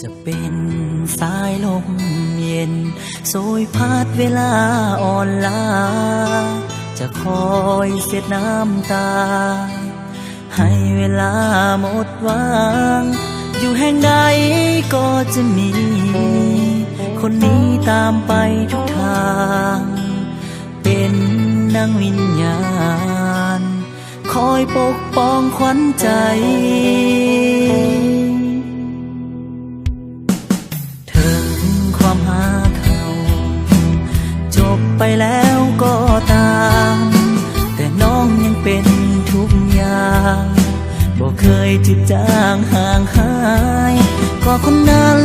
จะเป็นสายลมเย็นโสยพัดเวลาอ่อนล้าจะคอยเสียดน้ำตาให้เวลาหมดวางอยู่แห่งใดก็จะมีคนนี้ตามไปทุกทางเป็นนางวิญญาณคอยปกป้องขวัญใจถึงความหาเขาจบไปแล้วก็ตามแต่น้องยังเป็นทุกอย่างบอกเคยจืดจางห่างหายก็คนนั้น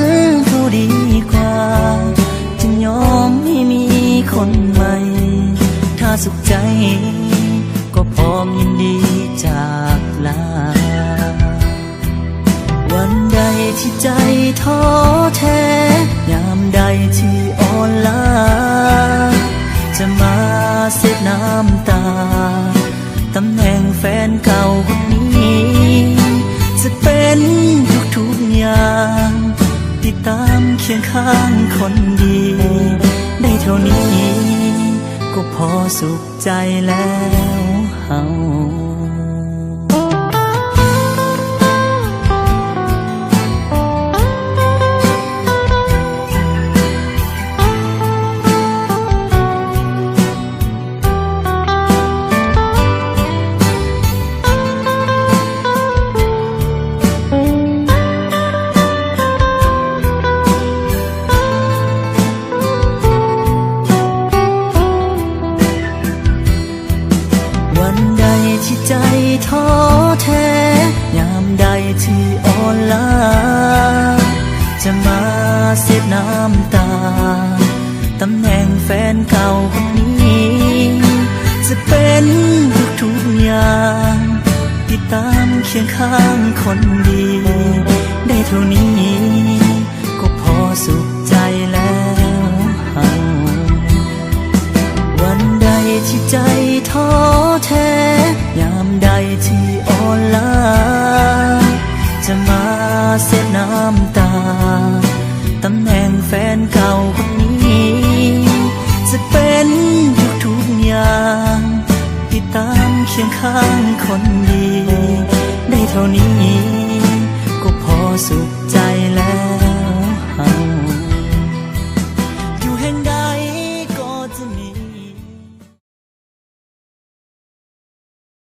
เขาดีกว่าจึงยอมให้มีคนใหม่ถ้าสุขใจก็พร้อมยินดีจากลาวันใดที่ใจท้อแท้ยามใดที่อ่อนล้าจะมาเสียน้ำตาตำแหน่งแฟนเก่าคนนี้จะเป็นทุกอย่างติดตามเคียงข้างคนดีได้เท่านี้ก็พอสุขใจแล้วเฮาที่ใจท้อแท้ยามใดที่อ่อนล้าจะมาเสียน้ำตาตำแหน่งแฟนเก่าคนนี้จะเป็นทุกอย่างติดตามเคียงข้างคนดีได้เท่านี้ก็พอสุขใจแล้วเฮาวันใดที่ใจท้อแท้ยามใดที่อ่อนล้าจะมาเสียน้ำตาตำแหน่งแฟนเก่าคนนี้จะเป็นทุกอย่างติดตามเคียงข้างคนดีได้เท่านี้